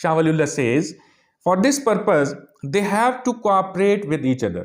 Shah Waliullah says, for this purpose they have to cooperate with each other.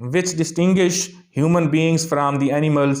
which distinguish human beings from the animals.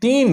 3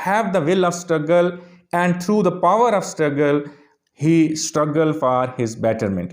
have the will of struggle and through the power of struggle he struggle for his betterment।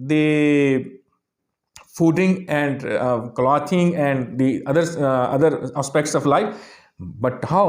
the fooding and clothing and the other aspects of life. But how?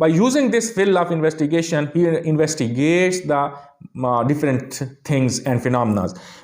by using this will of investigation he investigates the different things and phenomena.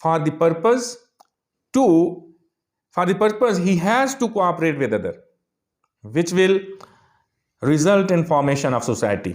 for the purpose he has to cooperate with other, which will result in formation of society.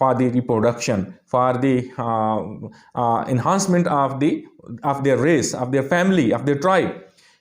for the reproduction, for the enhancement of their race, of their family, of their tribe.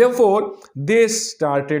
Therefore, they started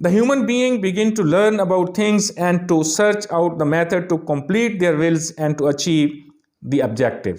the human being begin to learn about things and to search out the method to complete their wills and to achieve the objective.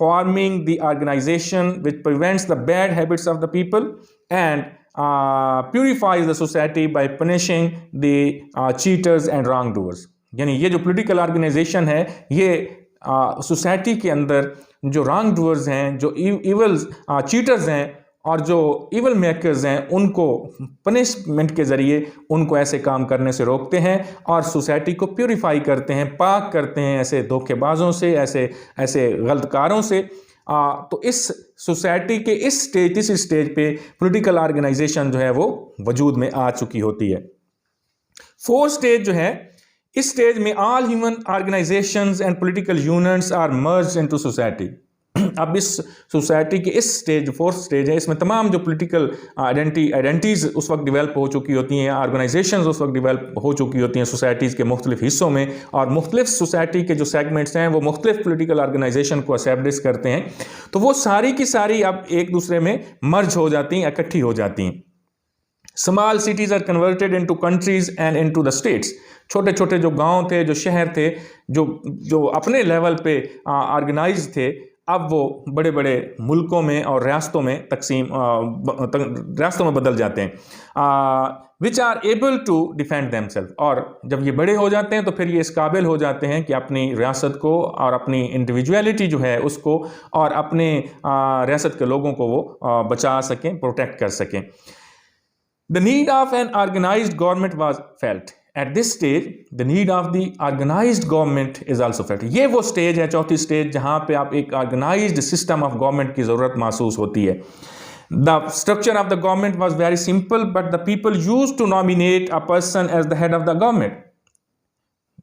forming the organization which prevents the bad habits of the people and purifies the society by punishing the cheaters and wrongdoers. یعنی یہ جو political organization ہے یہ society کے اندر جو wrong doers ہیں، جو evil cheaters ہیں اور جو ایول میکرز ہیں، ان کو پنشمنٹ کے ذریعے ان کو ایسے کام کرنے سے روکتے ہیں اور سوسائٹی کو پیوریفائی کرتے ہیں، پاک کرتے ہیں ایسے دھوکے بازوں سے، ایسے غلط کاروں سے. تو اس سوسائٹی کے تیسری اسٹیج پہ پولیٹیکل آرگنائزیشن جو ہے وہ وجود میں آ چکی ہوتی ہے. فورتھ اسٹیج جو ہے، اس اسٹیج میں all human organizations and political units are merged into society. اب اس سوسائٹی کے اس اسٹیج، فورتھ اسٹیج ہے، اس میں تمام جو پولیٹیکل آئیڈینٹیز اس وقت ڈیولپ ہو چکی ہوتی ہیں، آرگنائزیشنز اس وقت ڈیولپ ہو چکی ہوتی ہیں سوسائٹیز کے مختلف حصوں میں، اور مختلف سوسائٹی کے جو سیگمنٹس ہیں وہ مختلف پولیٹیکل آرگنائزیشن کو اسٹیبلش کرتے ہیں. تو وہ ساری کی ساری اب ایک دوسرے میں مرج ہو جاتی ہیں، اکٹھی ہو جاتی ہیں. Small cities are converted into countries and into the states. چھوٹے چھوٹے جو گاؤں تھے، جو شہر تھے، جو اپنے لیول پہ آرگنائز تھے، اب وہ بڑے بڑے ملکوں میں اور ریاستوں میں ریاستوں میں بدل جاتے ہیں. which are able to defend themselves. اور جب یہ بڑے ہو جاتے ہیں تو پھر یہ اس قابل ہو جاتے ہیں کہ اپنی ریاست کو اور اپنی انڈیویجویلٹی جو ہے اس کو اور اپنے ریاست کے لوگوں کو وہ بچا سکیں، پروٹیکٹ کر سکیں. The need of an organized government was felt. At this stage, the need of the organized government is also felt. یہ وہ سٹیج ہے، چوتھی سٹیج، جہاں پہ آپ ایک organized system of government کی ضرورت محسوس ہوتی ہے. The structure of the government was very simple, but the people used to nominate a person as the head of the government.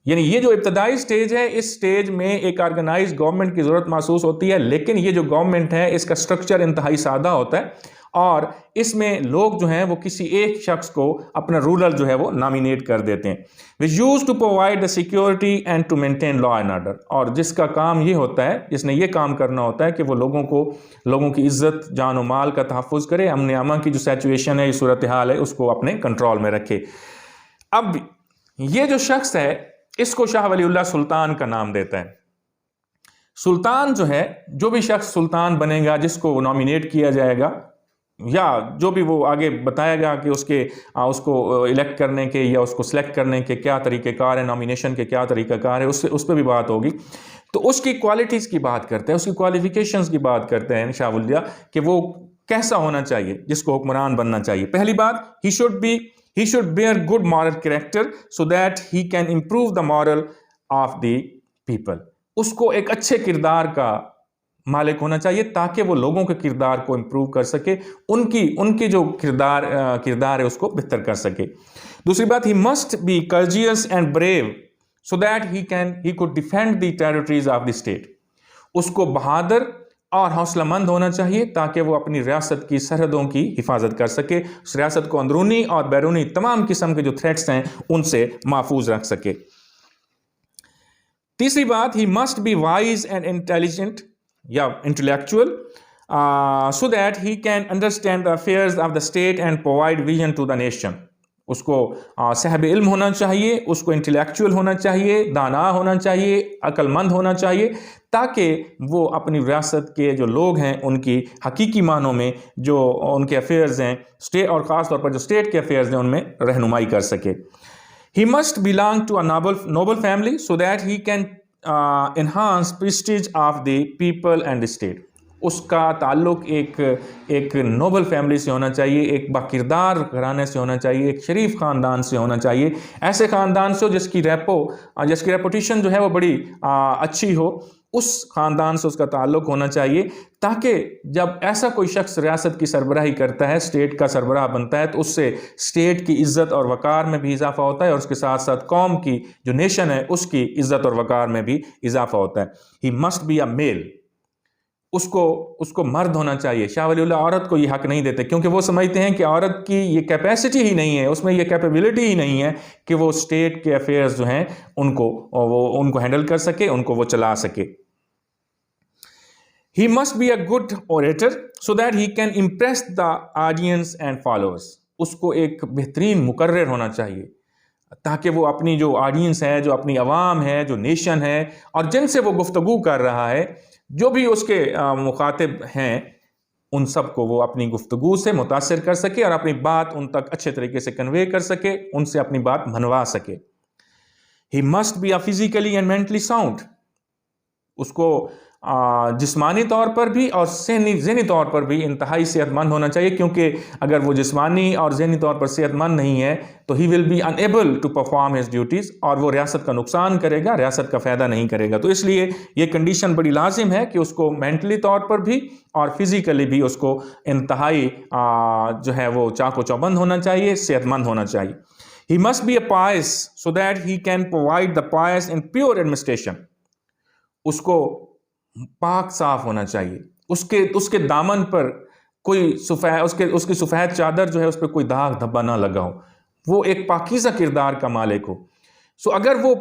یعنی یہ جو ابتدائی سٹیج ہے، اس سٹیج میں ایک آرگنائزڈ گورنمنٹ کی ضرورت محسوس ہوتی ہے، لیکن یہ جو گورنمنٹ ہے اس کا سٹرکچر انتہائی سادہ ہوتا ہے اور اس میں لوگ جو ہیں وہ کسی ایک شخص کو اپنا رولر جو ہے وہ نامینیٹ کر دیتے ہیں. which used to provide the security and to maintain law and order. اور جس کا کام یہ ہوتا ہے، جس نے یہ کام کرنا ہوتا ہے کہ وہ لوگوں کی عزت، جان و مال کا تحفظ کرے، امن امان کی جو سچویشن ہے، یہ صورتحال ہے، اس کو اپنے کنٹرول میں رکھے. اب یہ جو شخص ہے اس کو شاہ ولی اللہ سلطان کا نام دیتا ہے. سلطان جو ہے، جو بھی شخص سلطان بنے گا، جس کو نامینیٹ کیا جائے گا یا جو بھی وہ آگے بتایا گا کہ اس کو الیکٹ کرنے کے یا اس کو سلیکٹ کرنے کے کیا طریقہ کار ہے، نامینیشن کے کیا طریقہ کار ہے، اس پہ بھی بات ہوگی. تو اس کی کوالٹیز کی بات کرتے ہیں، اس کی کوالیفیکیشنز کی بات کرتے ہیں شاہ ولی اللہ کہ وہ کیسا ہونا چاہیے جس کو حکمران بننا چاہیے. پہلی بات، he should bear good moral character so that he can improve the moral of the people. اس کو ایک اچھے کردار کا مالک ہونا چاہیے تاکہ وہ لوگوں کے کردار کو امپروو کر سکے، ان کی جو کردار ہے اس کو بہتر کر سکے. دوسری بات، he must be courageous and brave so that he could defend the territories of the state. اس کو بہادر اور حوصلہ مند ہونا چاہیے تاکہ وہ اپنی ریاست کی سرحدوں کی حفاظت کر سکے، اس ریاست کو اندرونی اور بیرونی تمام قسم کے جو تھریٹس ہیں ان سے محفوظ رکھ سکے. تیسری بات، he must be wise and intelligent یا intellectual so that he can understand the affairs of the state and provide vision to the nation. اس کو صاحب علم ہونا چاہیے، اس کو انٹلیکچوئل ہونا چاہیے، دانا ہونا چاہیے، عقل مند ہونا چاہیے تاکہ وہ اپنی ریاست کے جو لوگ ہیں ان کی حقیقی معنوں میں جو ان کے افیئرز ہیں اسٹیٹ، اور خاص طور پر جو اسٹیٹ کے افیئرز ہیں ان میں رہنمائی کر سکے. He must belong to a noble family so that he can enhance prestige of the people and the state. اس کا تعلق ایک نوبل فیملی سے ہونا چاہیے، ایک باکردار گھرانے سے ہونا چاہیے، ایک شریف خاندان سے ہونا چاہیے، ایسے خاندان سے جس کی ریپوٹیشن جو ہے وہ بڑی اچھی ہو، اس خاندان سے اس کا تعلق ہونا چاہیے تاکہ جب ایسا کوئی شخص ریاست کی سربراہی کرتا ہے، اسٹیٹ کا سربراہ بنتا ہے، تو اس سے اسٹیٹ کی عزت اور وقار میں بھی اضافہ ہوتا ہے اور اس کے ساتھ ساتھ قوم کی جو نیشن ہے اس کی عزت اور وقار میں بھی اضافہ ہوتا ہے. He must be a male. اس کو مرد ہونا چاہیے. شاہ ولی اللہ عورت کو یہ حق نہیں دیتے کیونکہ وہ سمجھتے ہیں کہ عورت کی یہ کیپیسٹی ہی نہیں ہے، اس میں یہ کیپیبلٹی ہی نہیں ہے کہ وہ اسٹیٹ کے افیئرز جو ہیں ان کو ہینڈل کر سکے، ان کو وہ چلا سکے. He must be a good orator so that he can impress the audience and followers. اس کو ایک بہترین مقرر ہونا چاہیے تاکہ وہ اپنی جو آڈینس ہے، جو اپنی عوام ہے، جو نیشن ہے اور جن سے وہ گفتگو کر رہا ہے، جو بھی اس کے مخاطب ہیں ان سب کو وہ اپنی گفتگو سے متاثر کر سکے اور اپنی بات ان تک اچھے طریقے سے کنوے کر سکے، ان سے اپنی بات منوا سکے. He must be a physically and mentally sound. اس کو جسمانی طور پر بھی اور ذہنی طور پر بھی انتہائی صحت مند ہونا چاہیے، کیونکہ اگر وہ جسمانی اور ذہنی طور پر صحت مند نہیں ہے تو he will be unable to perform his duties، اور وہ ریاست کا نقصان کرے گا، ریاست کا فائدہ نہیں کرے گا. تو اس لیے یہ کنڈیشن بڑی لازم ہے کہ اس کو مینٹلی طور پر بھی اور فزیکلی بھی اس کو انتہائی جو ہے وہ چاق و چوبند ہونا چاہیے، صحت مند ہونا چاہیے. He must be a pious so that he can provide the pious and pure administration. اس کو پاک صاف ہونا چاہیے، اس کے دامن پر کوئی اس کی سفید چادر جو ہے اس پہ کوئی داغ دھبا نہ لگا ہو، وہ ایک پاکیزہ کردار کا مالک ہو. سو اگر وہ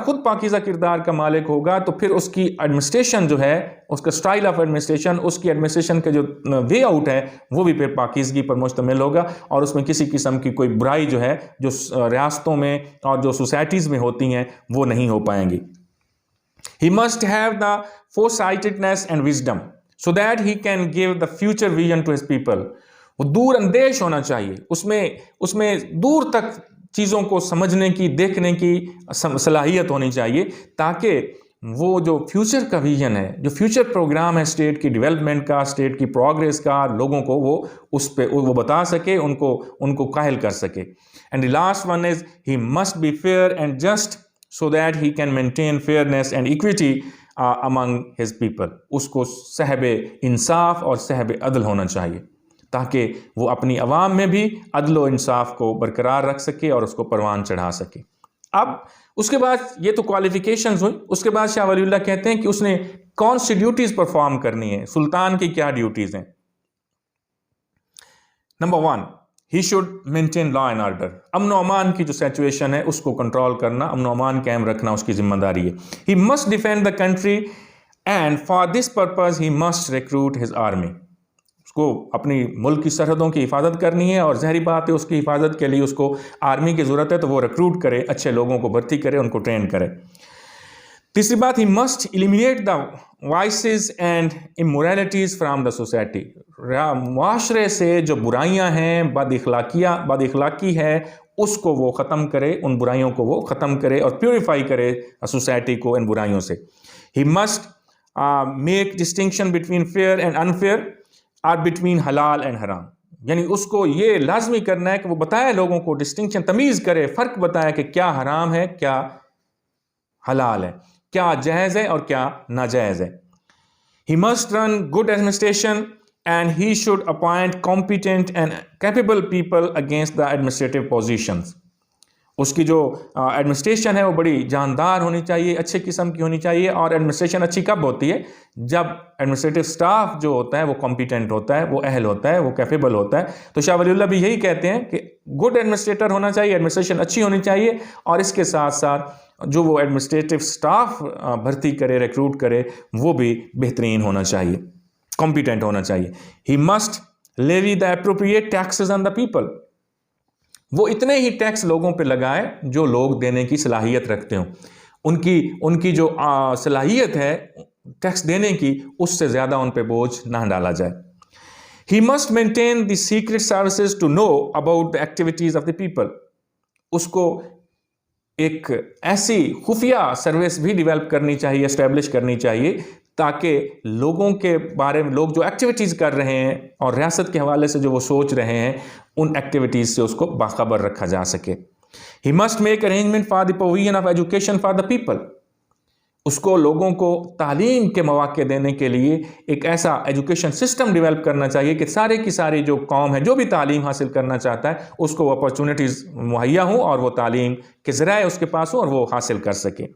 خود پاکیزہ کردار کا مالک ہوگا تو پھر اس کی ایڈمنسٹریشن جو ہے، اس کا سٹائل آف ایڈمنسٹریشن، اس کی ایڈمنسٹریشن کا جو وے آؤٹ ہے وہ بھی پھر پاکیزگی پر مشتمل ہوگا، اور اس میں کسی قسم کی کوئی برائی جو ہے جو ریاستوں میں اور جو سوسائٹیز میں ہوتی ہیں وہ نہیں ہو پائیں گی. He must have the foresightedness and wisdom so that he can give the future vision to his people. وہ دور اندیش ہونا چاہیے، اس میں دور تک چیزوں کو سمجھنے کی، دیکھنے کی صلاحیت ہونی چاہیے، تاکہ وہ جو فیوچر کا ویژن ہے، جو فیوچر پروگرام ہے اسٹیٹ کی ڈیولپمنٹ کا، اسٹیٹ کی پروگریس کا، لوگوں کو وہ اس پہ وہ بتا سکے، ان کو قائل کر سکے. And the last one is he must be fair and just so that he can maintain fairness and equity among his people. اس کو صاحب انصاف اور صاحب عدل ہونا چاہیے، تاکہ وہ اپنی عوام میں بھی عدل و انصاف کو برقرار رکھ سکے اور اس کو پروان چڑھا سکے. اب اس کے بعد یہ تو کوالیفیکیشنز ہوئی، اس کے بعد شاہ ولی اللہ کہتے ہیں کہ اس نے کون سی ڈیوٹیز پرفارم کرنی ہے، سلطان کی کیا ڈیوٹیز ہیں. Number 1، he should maintain law and order. امن و امان کی جو سچویشن ہے اس کو کنٹرول کرنا، امن و امان قائم رکھنا اس کی ذمہ داری ہے. He must defend the country and for this purpose he must recruit his army. اس کو اپنی ملک کی سرحدوں کی حفاظت کرنی ہے، اور ظاہری بات ہے اس کی حفاظت کے لیے اس کو آرمی کی ضرورت ہے، تو وہ ریکروٹ کرے، اچھے لوگوں کو بھرتی کرے، ان کو ٹرین کرے. تیسری بات، he must eliminate the vices and immoralities from the society. معاشرے سے جو برائیاں ہیں، بد اخلاقی ہے، اس کو وہ ختم کرے، ان برائیوں کو وہ ختم کرے اور پیوریفائی کرے سوسائٹی کو ان برائیوں سے. He must make distinction between fair and unfair or between halal and haram. یعنی اس کو یہ لازمی کرنا ہے کہ وہ بتائے لوگوں کو، ڈسٹنکشن، تمیز کرے، فرق بتائے کہ کیا حرام ہے، کیا حلال ہے، کیا جائز ہے اور کیا ناجائز ہے. He must run good administration and he should appoint competent and capable people against the administrative positions. اس کی جو ایڈمنسٹریشن ہے وہ بڑی جاندار ہونی چاہیے، اچھے قسم کی ہونی چاہیے. اور ایڈمنسٹریشن اچھی کب ہوتی ہے؟ جب ایڈمنسٹریٹو سٹاف جو ہوتا ہے وہ کمپیٹنٹ ہوتا ہے، وہ اہل ہوتا ہے، وہ کیپیبل ہوتا ہے. تو شاہ ولی اللہ بھی یہی کہتے ہیں کہ گڈ ایڈمنسٹریٹر ہونا چاہیے، ایڈمنسٹریشن اچھی ہونی چاہیے، اور اس کے ساتھ ساتھ جو وہ ایڈمنسٹریٹو سٹاف بھرتی کرے، ریکروٹ کرے، وہ بھی بہترین ہونا چاہیے، کمپیٹنٹ ہونا چاہیے. He must levy the appropriate taxes on the people. وہ اتنے ہی ٹیکس لوگوں پہ لگائے جو لوگ دینے کی صلاحیت رکھتے ہوں. ان کی جو صلاحیت ہے ٹیکس دینے کی، اس سے زیادہ ان پہ بوجھ نہ ڈالا جائے. He must maintain the secret services to know about the activities of the people. اس کو ایک ایسی خفیہ سروس بھی ڈیولپ کرنی چاہیے، اسٹیبلش کرنی چاہیے، تاکہ لوگوں کے بارے میں، لوگ جو ایکٹیویٹیز کر رہے ہیں اور ریاست کے حوالے سے جو وہ سوچ رہے ہیں، ان ایکٹیویٹیز سے اس کو باخبر رکھا جا سکے. He must make arrangement for the provision of education for the people. اس کو لوگوں کو تعلیم کے مواقع دینے کے لیے ایک ایسا ایجوکیشن سسٹم ڈیولپ کرنا چاہیے کہ سارے کی ساری جو قوم ہے، جو بھی تعلیم حاصل کرنا چاہتا ہے، اس کو وہ اپرچونٹیز مہیا ہوں اور وہ تعلیم کے ذرائع اس کے پاس ہوں اور وہ حاصل کر سکے.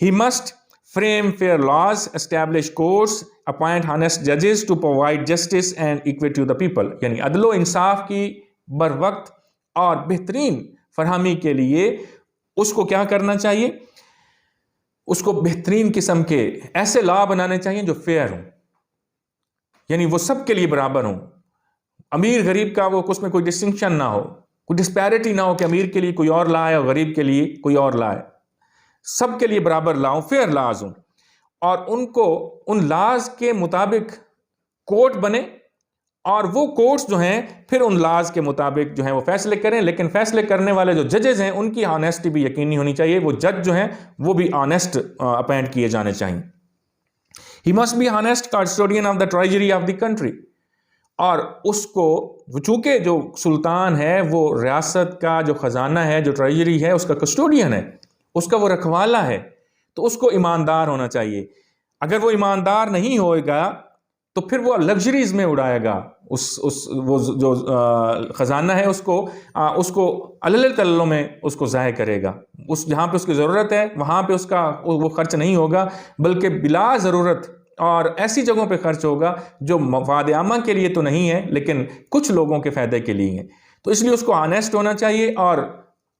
He must frame fair laws, establish courts, appoint honest judges to provide justice and equity to the people. یعنی عدل و انصاف کی بر وقت اور بہترین فراہمی کے لیے اس کو کیا کرنا چاہیے؟ اس کو بہترین قسم کے ایسے لا بنانے چاہیے جو فیئر ہوں، یعنی وہ سب کے لیے برابر ہوں. امیر غریب کا وہ اس میں کوئی ڈسٹنکشن نہ ہو، کوئی ڈسپیرٹی نہ ہو کہ امیر کے لیے کوئی اور لا ہے اور غریب کے لیے کوئی اور لا ہے. سب کے لیے برابر لا ہوں، فیئر لاز ہوں. اور ان کو ان لاز کے مطابق کورٹ بنے اور وہ کورٹس جو ہیں پھر ان لاز کے مطابق جو ہیں وہ فیصلے کریں، لیکن فیصلے کرنے والے جو ججز ہیں ان کی آنیسٹی بھی یقینی ہونی چاہیے، وہ جج جو ہیں وہ بھی آنیسٹ اپینٹ کیے جانے چاہیے. He must be honest custodian of the treasury of the country. اور اس کو چونکہ جو سلطان ہے وہ ریاست کا جو خزانہ ہے، جو ٹریجری ہے، اس کا کسٹوڈین ہے، اس کا وہ رکھوالا ہے، تو اس کو ایماندار ہونا چاہیے. اگر وہ ایماندار نہیں ہوئے گا تو پھر وہ لگژریز میں اڑائے گا، وہ جو خزانہ ہے اس کو علل تلوں میں اس کو ضائع کرے گا. جہاں پہ اس کی ضرورت ہے وہاں پہ اس کا وہ خرچ نہیں ہوگا، بلکہ بلا ضرورت اور ایسی جگہوں پہ خرچ ہوگا جو مفاد عامہ کے لیے تو نہیں ہے لیکن کچھ لوگوں کے فائدے کے لیے ہیں. تو اس لیے اس کو آنیسٹ ہونا چاہیے اور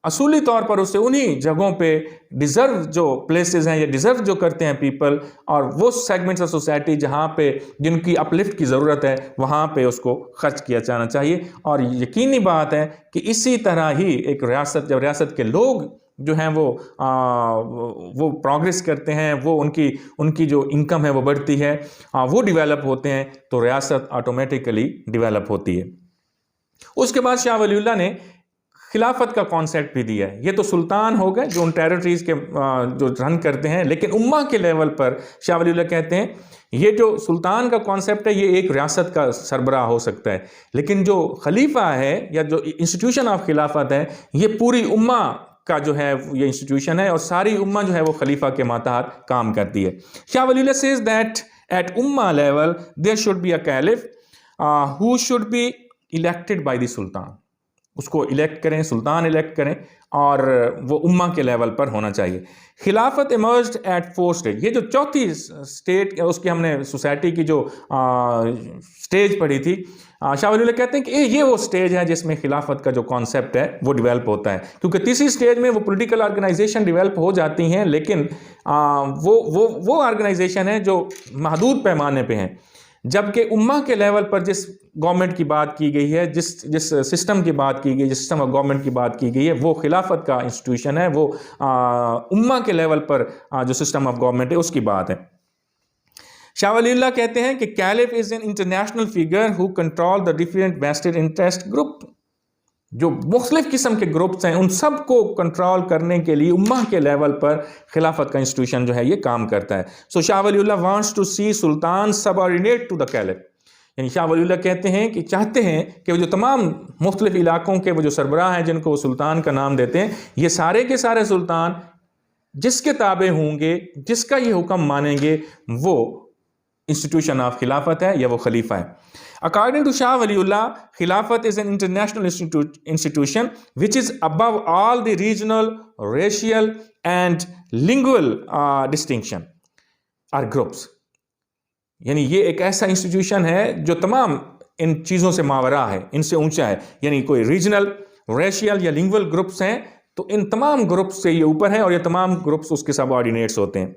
اصولی طور پر اسے انہی جگہوں پہ ڈیزرو جو پلیسز ہیں یا ڈیزرو جو کرتے ہیں پیپل اور وہ سیگمنٹس آف سوسائٹی جہاں پہ جن کی اپلفٹ کی ضرورت ہے وہاں پہ اس کو خرچ کیا جانا چاہیے. اور یقینی بات ہے کہ اسی طرح ہی ایک ریاست، جب ریاست کے لوگ جو ہیں وہ پروگریس کرتے ہیں، وہ ان کی جو انکم ہے وہ بڑھتی ہے، وہ ڈیولپ ہوتے ہیں، تو ریاست آٹومیٹیکلی ڈیولپ ہوتی ہے. اس کے بعد شاہ ولی اللہ نے خلافت کا کانسیپٹ بھی دیا ہے. یہ تو سلطان ہو گئے جو ان ٹیریٹریز کے جو رن کرتے ہیں، لیکن امہ کے لیول پر شاہ ولی اللہ کہتے ہیں یہ جو سلطان کا کانسیپٹ ہے یہ ایک ریاست کا سربراہ ہو سکتا ہے، لیکن جو خلیفہ ہے یا جو انسٹیٹیوشن آف خلافت ہے یہ پوری امہ کا جو ہے یہ انسٹیٹیوشن ہے اور ساری امہ جو ہے وہ خلیفہ کے ماتحت کام کرتی ہے. شاہ ولی اللہ says that at ummah level there should be a caliph who should be elected by the sultan. اس کو الیکٹ کریں، سلطان الیکٹ کریں اور وہ امہ کے لیول پر ہونا چاہیے. خلافت ایمرجڈ ایٹ 4 stage. یہ جو چوتھی سٹیٹ اس کی ہم نے سوسائٹی کی جو سٹیج پڑھی تھی، شاہ ولی اللہ کہتے ہیں کہ یہ وہ سٹیج ہے جس میں خلافت کا جو کانسیپٹ ہے وہ ڈیولپ ہوتا ہے. کیونکہ تیسری سٹیج میں وہ پولیٹیکل آرگنائزیشن ڈیولپ ہو جاتی ہیں، لیکن وہ آرگنائزیشن ہے جو محدود پیمانے پہ ہیں، جبکہ امہ کے لیول پر جس گورنمنٹ کی بات کی گئی ہے، جس سسٹم کی بات کی گئی، جس سسٹم آف گورنمنٹ کی بات کی گئی ہے، وہ خلافت کا انسٹیٹیوشن ہے، وہ امہ کے لیول پر جو سسٹم آف گورنمنٹ ہے اس کی بات ہے. شاہ ولی اللہ کہتے ہیں کہ caliph is an international figure who control the different vested interest group. جو مختلف قسم کے گروپس ہیں ان سب کو کنٹرول کرنے کے لیے امہ کے لیول پر خلافت کا انسٹیٹیوشن جو ہے یہ کام کرتا ہے. So Shah Wali Allah wants to see sultan subordinate to the caliph. یعنی شاہ ولی اللہ کہتے ہیں کہ چاہتے ہیں کہ وہ جو تمام مختلف علاقوں کے وہ جو سربراہ ہیں جن کو وہ سلطان کا نام دیتے ہیں، یہ سارے کے سارے سلطان جس کے تابع ہوں گے، جس کا یہ حکم مانیں گے، وہ انسٹیٹیوشن آف خلافت ہے یا وہ خلیفہ ہے. According to Shah Waliullah, Khilafat is an international institution which is above all the regional, racial and lingual distinction or groups. یعنی یہ ایک ایسا انسٹیٹیوشن ہے جو تمام ان چیزوں سے ماورا ہے، ان سے اونچا ہے. یعنی کوئی ریجنل، ریشیل یا لنگول گروپس ہیں تو ان تمام گروپس سے یہ اوپر ہے اور یہ تمام گروپس اس کے سب آرڈینیٹس ہوتے ہیں.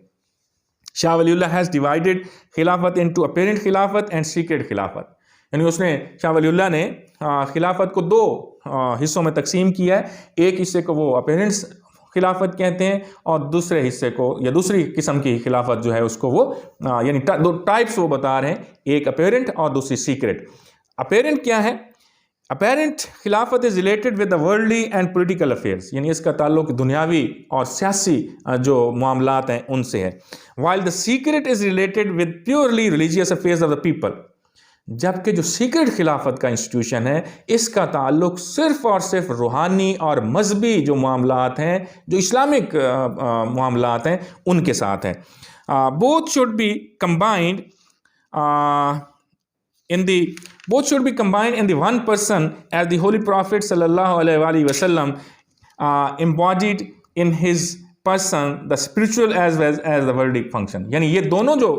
شاہ ولی اللہ has divided خلافت into apparent خلافت and secret خلافت. یعنی اس نے شاہ ولی اللہ نے خلافت کو 2 حصوں میں تقسیم کیا ہے. ایک حصے کو وہ اپیرنٹس خلافت کہتے ہیں اور دوسرے حصے کو یا دوسری قسم کی خلافت جو ہے اس کو وہ یعنی 2 ٹائپس وہ بتا رہے ہیں، ایک اپیرنٹ اور دوسری سیکرٹ. اپیرنٹ کیا ہے؟ اپیرنٹ خلافت is related with the worldly and political affairs. یعنی اس کا تعلق دنیاوی اور سیاسی جو معاملات ہیں ان سے ہے. while the secret is related with purely religious affairs of the people. جبکہ جو سیکرٹ خلافت کا انسٹیٹیوشن ہے اس کا تعلق صرف اور صرف روحانی اور مذہبی جو معاملات ہیں، جو اسلامک معاملات ہیں ان کے ساتھ ہے. both should be combined in the one person as the Holy Prophet sallallahu alaihi wasallam embodied in his person the spiritual as well as the worldly function. یعنی یہ دونوں جو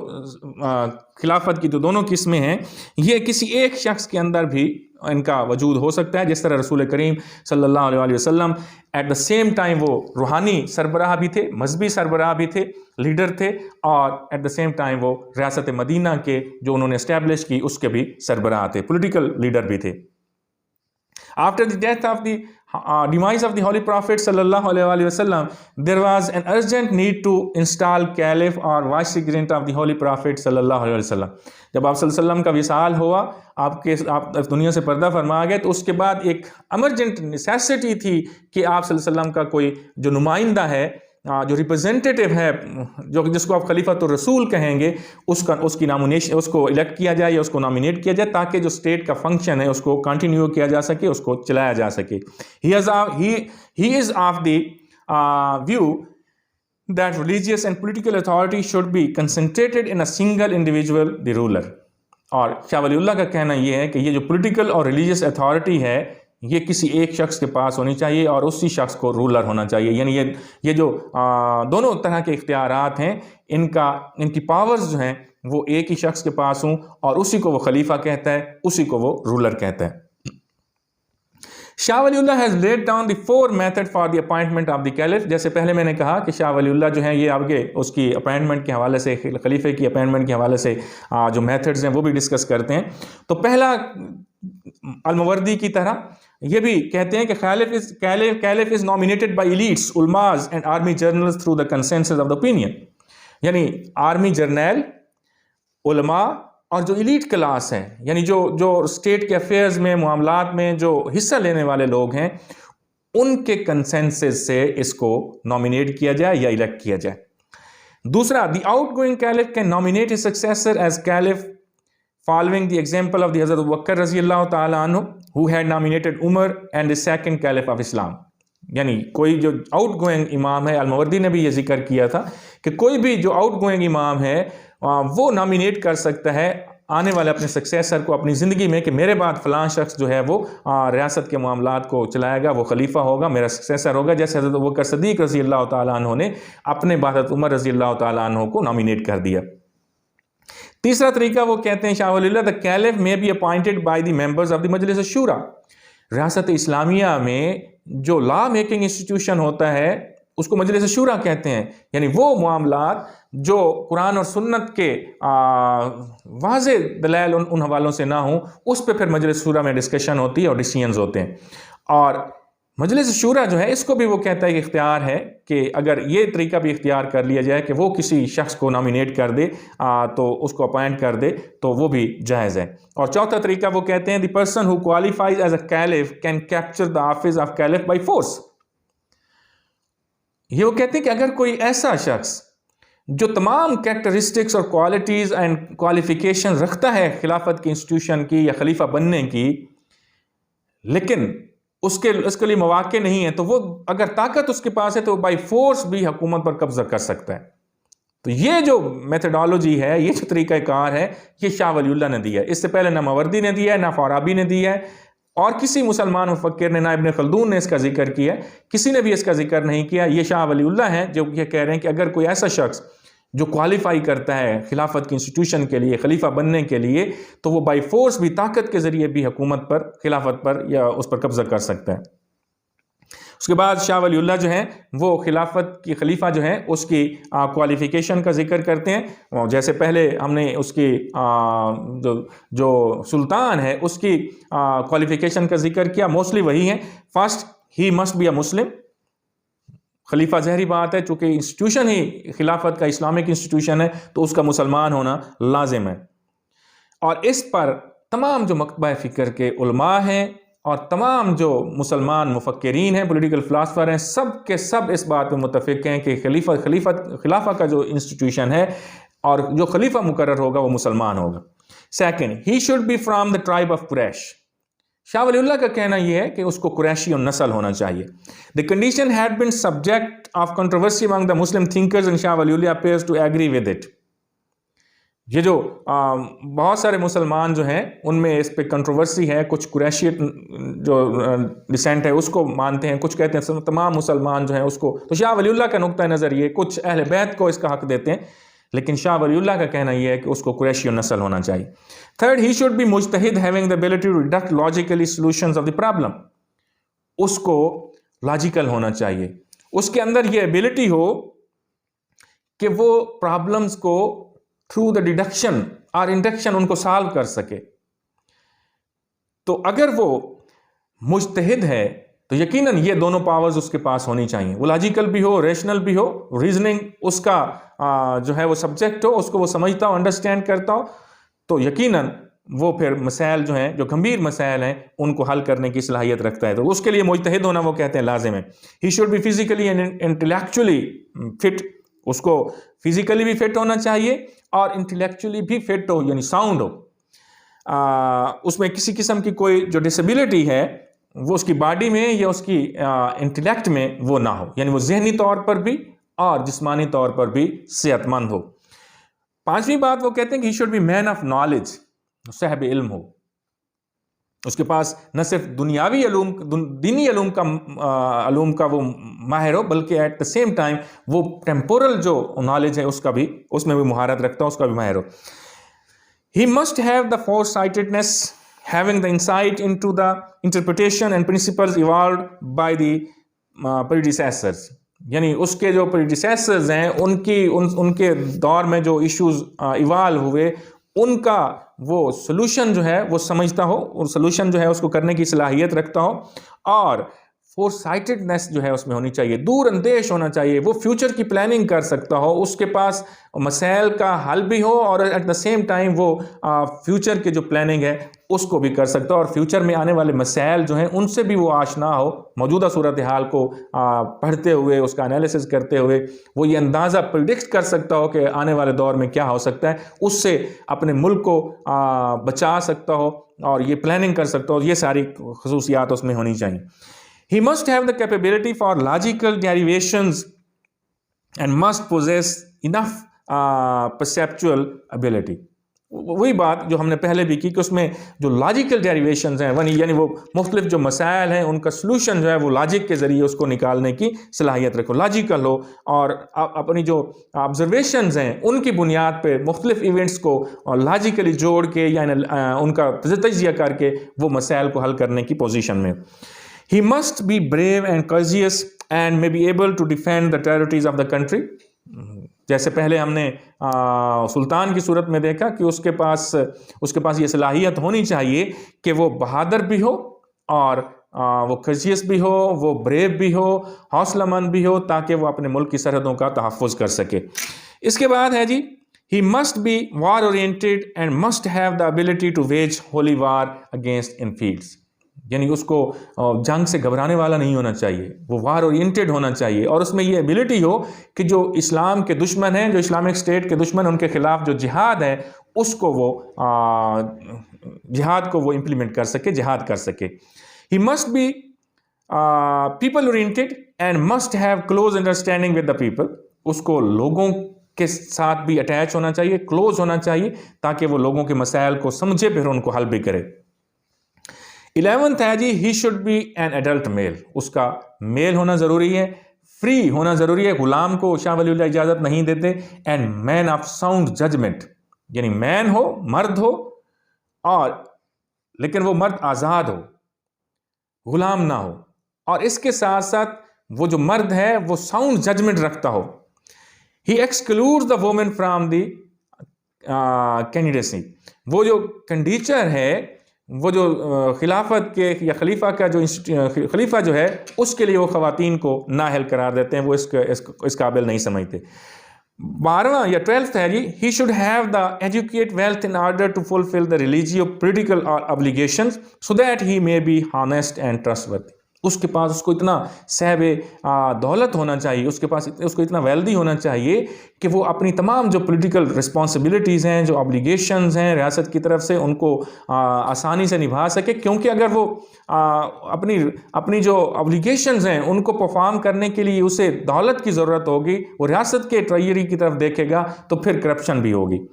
خلافت کی تو دونوں قسمیں ہیں، یہ کسی ایک شخص کے اندر بھی ان کا وجود ہو سکتا ہے. جس طرح رسول کریم صلی اللہ علیہ وسلم ایٹ دا سیم ٹائم وہ روحانی سربراہ بھی تھے، مذہبی سربراہ بھی تھے، لیڈر تھے، اور ایٹ دا سیم ٹائم وہ ریاست مدینہ کے جو انہوں نے اسٹیبلش کی اس کے بھی سربراہ تھے، پولیٹیکل لیڈر بھی تھے. After the death of the demise of the Holy Prophet sallallahu alaihi wasallam, there was an urgent need to install caliph or vicegerent of the Holy Prophet sallallahu alaihi wasallam. جب آپ صلی اللہ علیہ وسلم کا وصال ہوا، آپ دنیا سے پردہ فرما گئے، تو اس کے بعد ایک ایمرجنٹ نیسیسٹی تھی کہ آپ صلی اللہ علیہ وسلم کا کوئی جو نمائندہ ہے، جو ریپرزینٹیٹیو ہے، جس کو آپ خلیفۃ الرسول کہیں گے، اس کی نامینیشن، اس کو الیکٹ کیا جائے یا اس کو نامینیٹ کیا جائے، تاکہ جو اسٹیٹ کا فنکشن ہے اس کو کنٹینیو کیا جا سکے، اس کو چلایا جا سکے. He is of the view that religious and political authority should be concentrated in a single individual, the ruler. اور شاہ ولی اللہ کا کہنا یہ ہے کہ یہ جو پولیٹیکل اور ریلیجیس اتھارٹی ہے یہ کسی ایک شخص کے پاس ہونی چاہیے اور اسی شخص کو رولر ہونا چاہیے. یعنی یہ جو دونوں طرح کے اختیارات ہیں، ان کی پاورز جو ہیں وہ ایک ہی شخص کے پاس ہوں، اور اسی کو وہ خلیفہ کہتا ہے، اسی کو وہ رولر کہتا ہے. شاہ ولی اللہ has laid down the 4 method for the appointment of the caliph. جیسے پہلے میں نے کہا کہ شاہ ولی اللہ جو ہیں یہ آگے اس کی اپائنٹمنٹ کے حوالے سے، خلیفے کی اپائنٹمنٹ کے حوالے سے جو میتھڈز ہیں وہ بھی ڈسکس کرتے ہیں. تو پہلا الموردی کی طرح یہ بھی کہتے ہیں کہ caliph is nominated by elites, ulmas and army generals through the consensus of the opinion. یعنی آرمی جرنیل، علماء اور جو ایلیٹ کلاس ہیں، یعنی جو اسٹیٹ کے افیئرز میں، معاملات میں جو حصہ لینے والے لوگ ہیں، ان کے کنسنسس سے اس کو نامینیٹ کیا جائے یا الیکٹ کیا جائے. دوسرا، the out going caliph can nominate his successor as caliph following the example of the Hazrat Abu Bakr رضی اللہ تعالیٰ عنہ who had nominated Umar and the second caliph of Islam. یعنی کوئی جو آؤٹ گوئنگ امام ہے، الموردی نے بھی یہ ذکر کیا تھا کہ کوئی بھی جو آؤٹ گوئنگ امام ہے وہ نامینیٹ کر سکتا ہے آنے والے اپنے سکسیسر کو اپنی زندگی میں کہ میرے بعد فلاں شخص جو ہے وہ ریاست کے معاملات کو چلائے گا، وہ خلیفہ ہوگا، میرا سکسیسر ہوگا. جیسے حضرت ابوبکر صدیق رضی اللہ تعالیٰ عنہ نے اپنے بعد حضرت عمر رضی اللہ تعالیٰ عنہ کو نامینیٹ کر دیا. تیسرا طریقہ وہ کہتے ہیں شاہ ولی اللہ، the caliph may be appointed by the members of the مجلس الشورا. ریاست اسلامیہ میں جو لا میکنگ انسٹیٹیوشن ہوتا ہے اس کو مجلس شورا کہتے ہیں. یعنی وہ معاملات جو قرآن اور سنت کے واضح دلائل ان حوالوں سے نہ ہوں، اس پہ پھر مجلس شورا میں ڈسکشن ہوتی ہے اور ڈیسیژنز ہوتے ہیں. اور مجلس شورا جو ہے اس کو بھی وہ کہتا ہے کہ اختیار ہے کہ اگر یہ طریقہ بھی اختیار کر لیا جائے کہ وہ کسی شخص کو نامینیٹ کر دے تو اس کو اپائنٹ کر دے تو وہ بھی جائز ہے. اور چوتھا طریقہ وہ کہتے ہیں the person who qualifies as a caliph can capture the office of caliph by force. یہ وہ کہتے ہیں کہ اگر کوئی ایسا شخص جو تمام کریکٹرسٹکس اور کوالٹیز اینڈ کوالیفیکیشن رکھتا ہے خلافت کی انسٹیٹیوشن کی یا خلیفہ بننے کی، لیکن اس کے لیے مواقع نہیں ہے، تو وہ اگر طاقت اس کے پاس ہے تو بائی فورس بھی حکومت پر قبضہ کر سکتا ہے. تو یہ جو میتھڈالوجی ہے، یہ جو طریقہ کار ہے، یہ شاہ ولی اللہ نے دیا ہے. اس سے پہلے نہ ماوردی نے دیا ہے، نہ فارابی نے دیا ہے، اور کسی مسلمان مفکر نے، نہ ابن خلدون نے اس کا ذکر کیا، کسی نے بھی اس کا ذکر نہیں کیا. یہ شاہ ولی اللہ ہیں جو یہ کہہ رہے ہیں کہ اگر کوئی ایسا شخص جو کوالیفائی کرتا ہے خلافت کی انسٹیٹیوشن کے لیے، خلیفہ بننے کے لیے، تو وہ بائی فورس بھی، طاقت کے ذریعے بھی حکومت پر، خلافت پر یا اس پر قبضہ کر سکتا ہے. اس کے بعد شاہ ولی اللہ جو ہیں وہ خلافت کی، خلیفہ جو ہیں اس کی کوالیفیکیشن کا ذکر کرتے ہیں. جیسے پہلے ہم نے اس کی جو سلطان ہے اس کی کوالیفیکیشن کا ذکر کیا، موسٹلی وہی ہیں. فرسٹ، ہی مسٹ بی اے مسلم. خلیفہ ظاہری بات ہے چونکہ انسٹیٹیوشن ہی خلافت کا اسلامک انسٹیٹیوشن ہے تو اس کا مسلمان ہونا لازم ہے. اور اس پر تمام جو مکتبہ فکر کے علماء ہیں اور تمام جو مسلمان مفکرین ہیں، پولیٹیکل فلاسفر ہیں، سب کے سب اس بات پہ متفق ہیں کہ خلافہ کا جو انسٹیٹیوشن ہے اور جو خلیفہ مقرر ہوگا وہ مسلمان ہوگا. Second, he should be from the tribe of Quraysh. Shah Wali Allah کا کہنا یہ ہے کہ اس کو قریشی نسل ہونا چاہیے. The condition had been subject of controversy among the Muslim thinkers and Shah Wali Allah appears to agree with it. یہ جو بہت سارے مسلمان جو ہیں ان میں اس پہ کنٹروورسی ہے. کچھ قریشی جو ڈسینٹ ہے اس کو مانتے ہیں، کچھ کہتے ہیں تمام مسلمان جو ہیں اس کو. تو شاہ ولی اللہ کا نقطہ نظر یہ، کچھ اہل بیت کو اس کا حق دیتے ہیں، لیکن شاہ ولی اللہ کا کہنا یہ ہے کہ اس کو قریشی نسل ہونا چاہیے. تھرڈ، ہی شوڈ بی مجتہد having the ability to deduct logically solutions of the problem. اس کو لاجیکل ہونا چاہیے، اس کے اندر یہ ایبلٹی ہو کہ وہ پرابلمز کو تھرو دا ڈیڈکشن اور انڈکشن ان کو سالو کر سکے. تو اگر وہ مجتہد ہے تو یقیناً یہ دونوں پاورز اس کے پاس ہونی چاہیے، وہ لاجیکل بھی ہو، ریشنل بھی ہو، ریزننگ اس کا جو ہے وہ سبجیکٹ ہو، اس کو وہ سمجھتا ہو، انڈرسٹینڈ کرتا ہو، تو یقیناً وہ پھر مسائل جو ہیں، جو گمبھیر مسائل ہیں، ان کو حل کرنے کی صلاحیت رکھتا ہے۔ تو اس کے لیے مجتہد ہونا وہ کہتے ہیں لازم ہے۔ He should be physically and intellectually fit, اس کو فزیکلی بھی فٹ ہونا چاہیے اور انٹلیکچولی بھی فٹ ہو، یعنی ساؤنڈ ہو، اس میں کسی قسم کی کوئی جو ڈسیبلٹی ہے وہ اس کی باڈی میں یا اس کی انٹلیکٹ میں وہ نہ ہو، یعنی وہ ذہنی طور پر بھی اور جسمانی طور پر بھی صحت مند ہو۔ پانچویں بات وہ کہتے ہیں کہ he should be man of knowledge, صاحب علم ہو، اس کے پاس نہ صرف دنیاوی علوم، دینی علوم کا وہ ماہر ہو، بلکہ ایٹ دا سیم ٹائم وہ ٹیمپورل جو نالج ہے اس میں بھی مہارت رکھتا ہو، اس کا بھی ماہر ہو۔ He must have the foresightedness, having the insight into the interpretation and principles evolved by the predecessors. یعنی اس کے جو predecessors ہیں ان کے دور میں جو ایشوز ایوالو ہوئے، ان کا وہ سلوشن جو ہے وہ سمجھتا ہو، اور سلوشن جو ہے اس کو کرنے کی صلاحیت رکھتا ہو، اور فور سائٹڈنس جو ہے اس میں ہونی چاہیے، دور اندیش ہونا چاہیے، وہ فیوچر کی پلاننگ کر سکتا ہو، اس کے پاس مسائل کا حل بھی ہو اور ایٹ دا سیم ٹائم وہ فیوچر کے جو پلاننگ ہے اس کو بھی کر سکتا ہو، اور فیوچر میں آنے والے مسائل جو ہیں ان سے بھی وہ آشنا ہو، موجودہ صورتحال کو پڑھتے ہوئے، اس کا انالیسس کرتے ہوئے وہ یہ اندازہ پریڈکٹ کر سکتا ہو کہ آنے والے دور میں کیا ہو سکتا ہے، اس سے اپنے ملک کو بچا سکتا ہو اور یہ پلاننگ کر سکتا ہو۔ یہ ساری خصوصیات اس میں ہونی چاہیے۔ He must have the capability for logical derivations and must possess enough perceptual ability. وہی بات جو ہم نے پہلے بھی کی کہ اس میں جو لاجیکل ڈیریویشنز ہیں، یعنی وہ مختلف جو مسائل ہیں ان کا سلوشن جو ہے وہ لاجک کے ذریعے اس کو نکالنے کی صلاحیت رکھو، لاجیکل ہو، اور اپنی جو آبزرویشنز ہیں ان کی بنیاد پہ مختلف ایونٹس کو لاجیکلی جوڑ کے یعنی ان کا تجزیہ کر کے وہ مسائل کو حل کرنے کی پوزیشن میں۔ He must be brave and courageous and may be able to defend the territories of the country. جیسے پہلے ہم نے سلطان کی صورت میں دیکھا کہ اس کے پاس یہ صلاحیت ہونی چاہیے کہ وہ بہادر بھی ہو اور وہ courageous بھی ہو، وہ brave بھی ہو، حوصلہ مند بھی ہو، تاکہ وہ اپنے ملک کی سرحدوں کا تحفظ کر سکے۔ اس کے بعد ہے جی He must be war oriented and must have the ability to wage holy war against infidels. یعنی اس کو جنگ سے گھبرانے والا نہیں ہونا چاہیے، وہ وار اورینٹڈ ہونا چاہیے، اور اس میں یہ ایبلٹی ہو کہ جو اسلام کے دشمن ہیں، جو اسلامک اسٹیٹ کے دشمن، ان کے خلاف جو جہاد ہے اس کو وہ جہاد کو وہ امپلیمنٹ کر سکے، جہاد کر سکے۔ He must be people oriented and must have close understanding with the people. اس کو لوگوں کے ساتھ بھی اٹیچ ہونا چاہیے، کلوز ہونا چاہیے، تاکہ وہ لوگوں کے مسائل کو سمجھے پھر ان کو حل بھی کرے۔ 11th ہے جی he should be an adult male, اس کا میل ہونا ضروری ہے، فری ہونا ضروری ہے، غلام کو شاہ ولی اللہ اجازت نہیں دیتے۔ And man of sound judgment, یعنی مین ہو، مرد ہو، اور لیکن وہ مرد آزاد ہو، غلام نہ ہو، اور اس کے ساتھ ساتھ وہ جو مرد ہے وہ ساؤنڈ ججمنٹ رکھتا ہو۔ ہی ایکسکلوڈز دا وومن فرام دی کینڈیڈیسی، وہ جو کنڈیچر ہے، وہ جو خلافت کے یا خلیفہ جو ہے اس کے لیے وہ خواتین کو نااہل قرار دیتے ہیں، وہ اس قابل نہیں سمجھتے۔ 12واں یا 12th ہے جی he should have the educate wealth in order to fulfil the religio political obligations so that he may be honest and trustworthy. اس کے پاس اس کو اتنا صاحب دولت ہونا چاہیے، اس کو اتنا ویلدی ہونا چاہیے کہ وہ اپنی تمام جو پولیٹیکل رسپانسبلٹیز ہیں، جو ابلیگیشنز ہیں ریاست کی طرف سے، ان کو آسانی سے نبھا سکے، کیونکہ اگر وہ اپنی جو ابلیگیشنز ہیں ان کو پرفارم کرنے کے لیے اسے دولت کی ضرورت ہوگی، وہ ریاست کے ٹریجری کی طرف دیکھے گا تو پھر کرپشن بھی ہوگی۔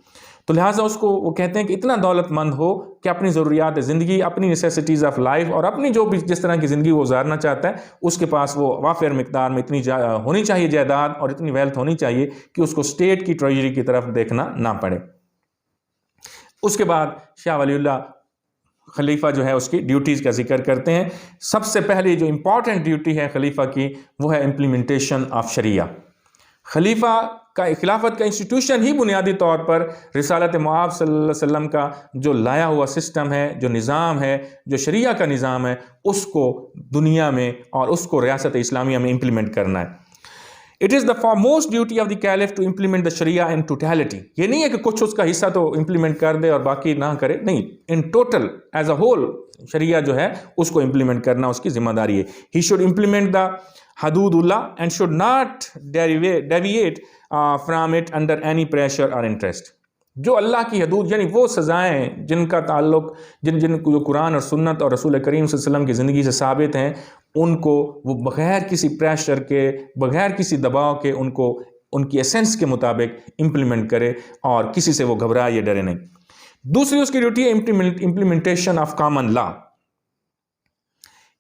تو لہٰذا اس کو وہ کہتے ہیں کہ اتنا دولت مند ہو کہ اپنی ضروریات زندگی، اپنی نیسیسٹیز آف لائف، اور اپنی جو بھی جس طرح کی زندگی وہ گزارنا چاہتا ہے اس کے پاس وہ وافر مقدار میں اتنی ہونی چاہیے جائیداد اور اتنی ویلتھ ہونی چاہیے کہ اس کو اسٹیٹ کی ٹریجری کی طرف دیکھنا نہ پڑے۔ اس کے بعد شاہ ولی اللہ خلیفہ جو ہے اس کی ڈیوٹیز کا ذکر کرتے ہیں۔ سب سے پہلی جو امپورٹنٹ ڈیوٹی ہے خلیفہ کی وہ ہے امپلیمنٹیشن آف شریعہ۔ خلافت کا انسٹیٹیوشن ہی بنیادی طور پر رسالت مآب صلی اللہ علیہ وسلم کا جو لایا ہوا سسٹم ہے، جو نظام ہے، جو شریعہ کا نظام ہے، اس کو دنیا میں اور اس کو ریاست اسلامیہ میں امپلیمنٹ کرنا ہے۔ It is the foremost duty of the caliph to implement the Sharia in totality. یہ نہیں ہے کہ کچھ اس کا حصہ تو امپلیمنٹ کر دے اور باقی نہ کرے، نہیں، in total as a whole شریعہ جو ہے اس کو امپلیمنٹ کرنا اس کی ذمہ داری ہے۔ He should implement the حدود اللہ and should not deviate from it under any pressure or interest. جو اللہ کی حدود یعنی وہ سزائیں جن کا تعلق جن کو قرآن اور سنت اور رسول کریم صلی اللہ علیہ وسلم کی زندگی سے ثابت ہیں، ان کو وہ بغیر کسی پریشر کے، بغیر کسی دباؤ کے ان کی ایسنس کے مطابق امپلیمنٹ کرے اور کسی سے وہ گھبرائے یا ڈرے نہیں۔ دوسری اس کی ڈیوٹی ہے implementation of common law.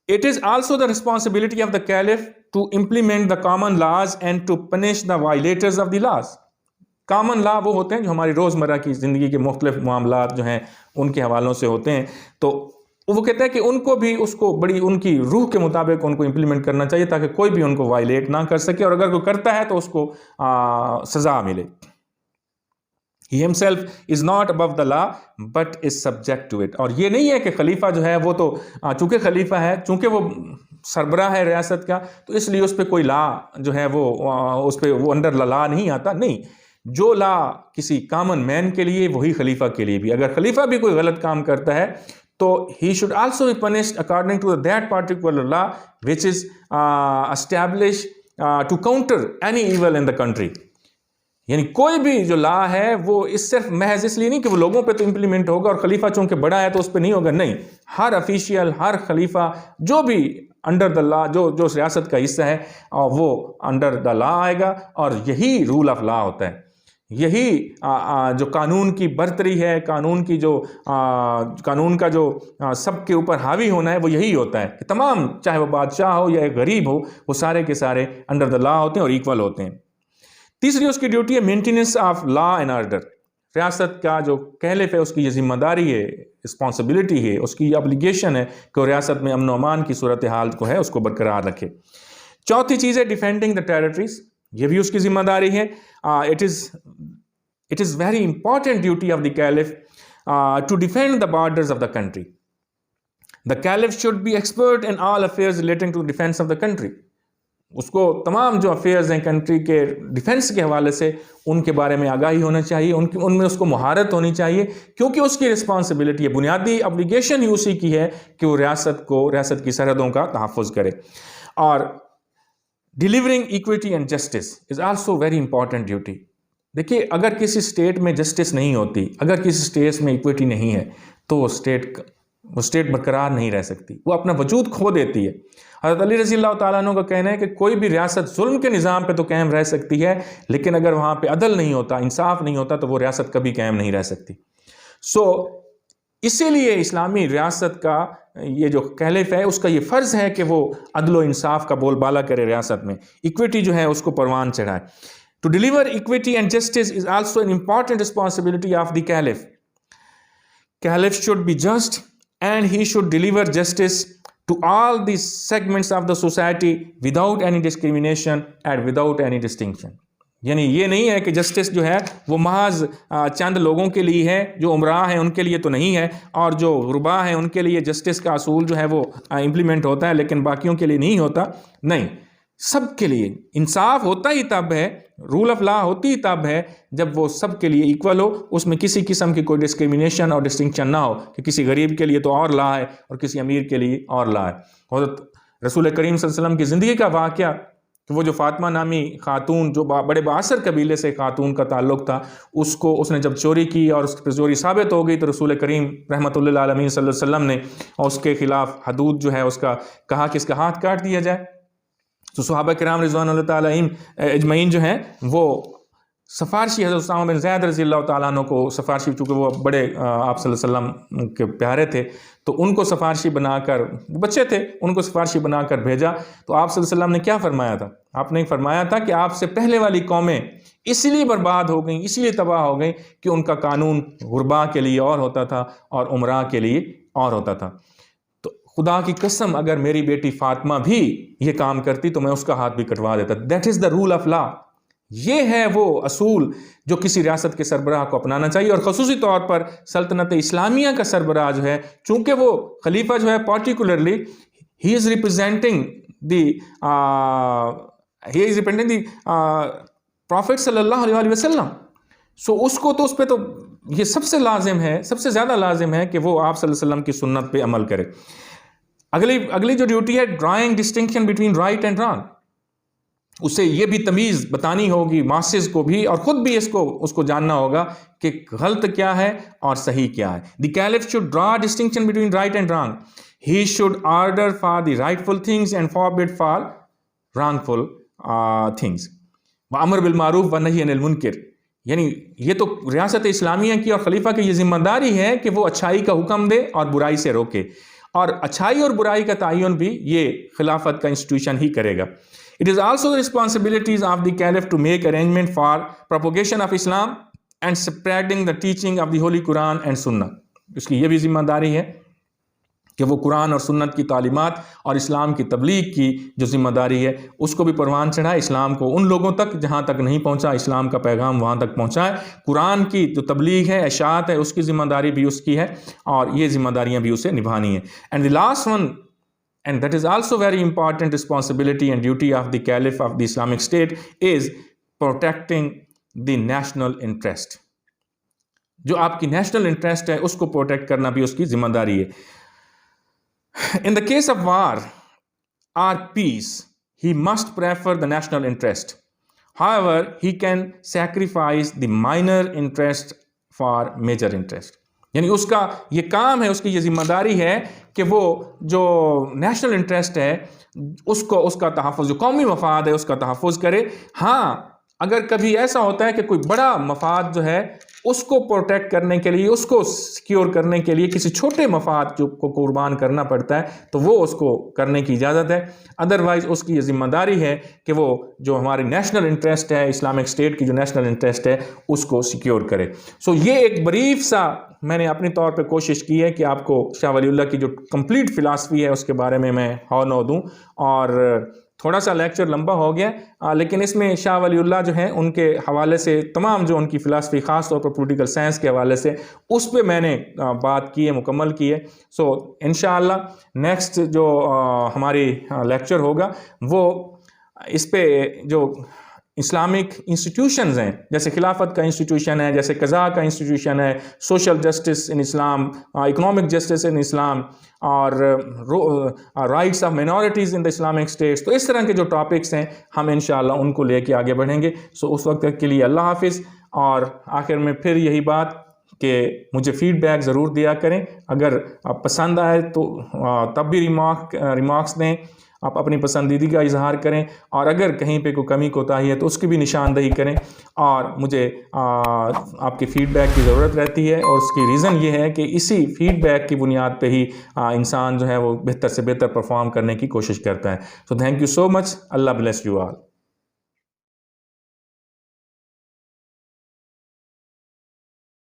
It is also the responsibility of the caliph to implement the common laws and to punish the violators of the laws. Common law وہ ہوتے ہیں جو ہماری روزمرہ کی زندگی کے مختلف معاملات جو ہیں ان کے حوالوں سے ہوتے ہیں، تو وہ کہتا ہے کہ ان کو بھی اس کو بڑی ان کی روح کے مطابق ان کو امپلیمنٹ کرنا چاہیے تاکہ کوئی بھی ان کو وائلیٹ نہ کر سکے، اور اگر کوئی کرتا ہے تو اس کو سزا ملے۔ He himself is not above the law but is subject to it. اور یہ نہیں ہے کہ خلیفہ جو ہے وہ تو چونکہ خلیفہ ہے، چونکہ وہ سربراہ ہے ریاست کا، تو اس لیے اس پہ کوئی لا جو ہے وہ اس پہ وہ انڈر لا نہیں آتا، نہیں۔ جو لا کسی کامن مین کے لیے وہی خلیفہ کے لیے بھی، اگر خلیفہ بھی کوئی غلط کام کرتا ہے تو he should also be punished according to that particular law which is established to counter any evil in the country. یعنی کوئی بھی جو لا ہے وہ اس صرف محض اس لیے نہیں کہ وہ لوگوں پہ تو امپلیمنٹ ہوگا اور خلیفہ چونکہ بڑا ہے تو اس پہ نہیں ہوگا، نہیں، ہر افیشیل، ہر خلیفہ جو بھی انڈر دا لا جو ریاست کا حصہ ہے وہ انڈر دا لا آئے گا، اور یہی رول آف لا ہوتا ہے، یہی جو قانون کی برتری ہے، قانون کا جو سب کے اوپر حاوی ہونا ہے وہ یہی ہوتا ہے کہ تمام، چاہے وہ بادشاہ ہو یا ایک غریب ہو، وہ سارے کے سارے انڈر دا لا ہوتے ہیں اور ایکول ہوتے ہیں۔ تیسری اس کی ڈیوٹی ہے maintenance of law and order. ریاست کا جو کیلف ہے اس کی یہ ذمہ داری ہے، رسپانسبلٹی ہے، اس کی ابلیگیشن ہے کہ وہ ریاست میں امن و امان کی صورتحال کو ہے اس کو برقرار رکھے۔ چوتھی چیز ہے ڈیفینڈنگ دا ٹیریٹریز، یہ بھی اس کی ذمہ داری ہے۔ It is very important duty of the caliph to defend the borders of the country. The caliph should be expert in all affairs relating to defense of the country. اس کو تمام جو affairs ہیں کنٹری کے defence کے حوالے سے ان کے بارے میں آگاہی ہونا چاہیے، ان میں اس کو مہارت ہونی چاہیے، کیونکہ اس کی رسپانسبلٹی ہے، بنیادی ابلیگیشن ہی اسی کی ہے کہ وہ ریاست کی سرحدوں کا تحفظ کرے۔ اور delivering equity and justice is also very important duty. دیکھیے، اگر کسی اسٹیٹ میں جسٹس نہیں ہوتی، اگر کسی اسٹیٹ میں ایکویٹی نہیں ہے تو وہ اسٹیٹ برقرار نہیں رہ سکتی، وہ اپنا وجود کھو دیتی ہے۔ حضرت علی رضی اللہ تعالیٰ عنہ کا کہنا ہے کہ کوئی بھی ریاست ظلم کے نظام پہ تو قائم رہ سکتی ہے، لیکن اگر وہاں پہ عدل نہیں ہوتا، انصاف نہیں ہوتا تو وہ ریاست کبھی قائم نہیں رہ سکتی۔ اسی لیے اسلامی ریاست کا یہ جو کیلف ہے اس کا یہ فرض ہے کہ وہ عدل و انصاف کا بول بالا کرے، ریاست میں ایکویٹی جو ہے اس کو پروان چڑھائے۔ To deliver equity and justice is also an important responsibility of the caliph. Caliph should be just and he should deliver justice to all the segments of the society without any discrimination and without any distinction. یعنی یہ نہیں ہے کہ justice جو ہے وہ محض چند لوگوں کے لیے ہے، جو امراء ہیں ان کے لیے تو نہیں ہے، اور جو غرباء ہیں ان کے لیے جسٹس کا اصول جو ہے وہ امپلیمنٹ ہوتا ہے لیکن باقیوں کے لیے نہیں ہوتا، نہیں، سب کے لیے انصاف ہوتا ہی تب ہے، رول آف لا ہوتی ہی تب ہے جب وہ سب کے لیے ایکول ہو، اس میں کسی قسم کی کوئی ڈسکریمنیشن اور ڈسٹنکشن نہ ہو کہ کسی غریب کے لیے تو اور لا ہے اور کسی امیر کے لیے اور لا ہے۔ حضرت رسول کریم صلی اللہ علیہ وسلم کی زندگی کا واقعہ کہ وہ جو فاطمہ نامی خاتون جو بڑے بااثر قبیلے سے خاتون کا تعلق تھا، اس نے جب چوری کی اور اس پہ چوری ثابت ہو گئی تو رسول کریم رحمۃ اللہ علیہ صلی اللہ علیہ وسلم نے اس کے خلاف حدود جو ہے اس کا کہا کہ اس کا ہاتھ کاٹ دیا جائے۔ تو صحابہ کرام رضوان اللہ تعالیٰ اجمعین جو ہیں وہ سفارشی حضرت اسامہ بن زید رضی اللہ تعالیٰ عنہ کو سفارشی، چونکہ وہ بڑے آپ صلی اللہ علیہ وسلم کے پیارے تھے تو ان کو سفارشی بنا کر، بچے تھے، ان کو سفارشی بنا کر بھیجا۔ تو آپ صلی اللہ علیہ وسلم نے کیا فرمایا تھا؟ آپ نے فرمایا تھا کہ آپ سے پہلے والی قومیں اس لیے برباد ہو گئیں، اس لیے تباہ ہو گئیں کہ ان کا قانون غرباء کے لیے اور ہوتا تھا اور امراء کے لیے اور ہوتا تھا۔ تو خدا کی قسم اگر میری بیٹی فاطمہ بھی یہ کام کرتی تو میں اس کا ہاتھ بھی کٹوا دیتا۔ That is the rule of law. یہ ہے وہ اصول جو کسی ریاست کے سربراہ کو اپنانا چاہیے، اور خصوصی طور پر سلطنت اسلامیہ کا سربراہ جو ہے، چونکہ وہ خلیفہ جو ہے particularly he is representing the prophet صلی اللہ علیہ وسلم. سو اس کو تو اس پہ تو یہ سب سے لازم ہے، سب سے زیادہ لازم ہے کہ وہ آپ صلی اللہ علیہ وسلم کی سنت پہ عمل کرے. اگلی جو ڈیوٹی ہے drawing distinction between right and wrong, اسے یہ بھی تمیز بتانی ہوگی ماسز کو بھی، اور خود بھی اس کو جاننا ہوگا کہ غلط کیا ہے اور صحیح کیا ہے. The caliph should draw distinction between right and wrong. He should order for the rightful things and forbid for wrongful things. وامر بالمعروف ونہی عن المنکر. یعنی یہ تو ریاست اسلامیہ کی اور خلیفہ کی یہ ذمہ داری ہے کہ وہ اچھائی کا حکم دے اور برائی سے روکے، اور اچھائی اور برائی کا تعین بھی یہ خلافت کا انسٹیٹیوشن ہی کرے گا. It is also the responsibilities of the Caliph to make arrangement for propagation of Islam and spreading the teaching of the Holy Quran and Sunnah. اس کی یہ بھی ذمہ داری ہے کہ وہ قرآن اور سنت کی تعلیمات اور اسلام کی تبلیغ کی جو ذمہ داری ہے اس کو بھی پروان چڑھائے، اسلام کو ان لوگوں تک جہاں تک نہیں پہنچا اسلام کا پیغام وہاں تک پہنچائے. قرآن کی جو تبلیغ ہے، اشاعت ہے، اس کی ذمہ داری بھی اس کی ہے، اور یہ ذمہ داریاں بھی اسے نبھانی ہیں. And the last one, and that is also very important responsibility and duty of the Caliph of the Islamic State, is protecting the national interest. جو آپ کی نیشنل انٹرسٹ ہے اس کو پروٹیکٹ کرنا بھی اس کی ذمہ داری ہے. In the case of war or peace, he must prefer the national interest. However, he can sacrifice the minor interest for major interest. یعنی اس کا یہ کام ہے، اس کی یہ ذمہ داری ہے کہ وہ جو نیشنل انٹرسٹ ہے اس کا تحفظ، جو قومی مفاد ہے اس کا تحفظ کرے. ہاں اگر کبھی ایسا ہوتا ہے کہ کوئی بڑا مفاد جو ہے اس کو پروٹیکٹ کرنے کے لیے، اس کو سیکیور کرنے کے لیے کسی چھوٹے مفاد کو قربان کرنا پڑتا ہے تو وہ اس کو کرنے کی اجازت ہے. ادروائز اس کی یہ ذمہ داری ہے کہ وہ جو ہماری نیشنل انٹرسٹ ہے، اسلامک اسٹیٹ کی جو نیشنل انٹرسٹ ہے اس کو سیکیور کرے. سو یہ ایک بریف سا میں نے اپنی طور پہ کوشش کی ہے کہ آپ کو شاہ ولی اللہ کی جو کمپلیٹ فلاسفی ہے اس کے بارے میں ہو دوں. اور تھوڑا سا لیکچر لمبا ہو گیا، لیکن اس میں شاہ ولی اللہ جو ہیں ان کے حوالے سے تمام جو ان کی فلاسفی، خاص طور پر پولیٹیکل سائنس کے حوالے سے، اس پہ میں نے بات کی ہے، مکمل کی ہے. سو انشاءاللہ نیکسٹ جو ہماری لیکچر ہوگا وہ اس پہ جو اسلامک انسٹیٹیوشنز ہیں، جیسے خلافت کا انسٹیٹیوشن ہے، جیسے قضاء کا انسٹیٹیوشن ہے، social justice in Islam, economic justice in Islam, اور rights of minorities in the Islamic states, تو اس طرح کے جو ٹاپکس ہیں ہم انشاءاللہ ان کو لے کے آگے بڑھیں گے. سو اس وقت کے لیے اللہ حافظ. اور آخر میں پھر یہی بات کہ مجھے فیڈ بیک ضرور دیا کریں، اگر آپ پسند آئے تو تب بھی ریمارکس دیں، آپ اپنی پسندیدگی کا اظہار کریں، اور اگر کہیں پہ کوئی کمی کوتاہی ہے تو اس کی بھی نشاندہی کریں. اور مجھے آپ کے فیڈ بیک کی ضرورت رہتی ہے، اور اس کی ریزن یہ ہے کہ اسی فیڈ بیک کی بنیاد پہ ہی انسان جو ہے وہ بہتر سے بہتر پرفارم کرنے کی کوشش کرتا ہے. So thank you so much. Allah bless you all.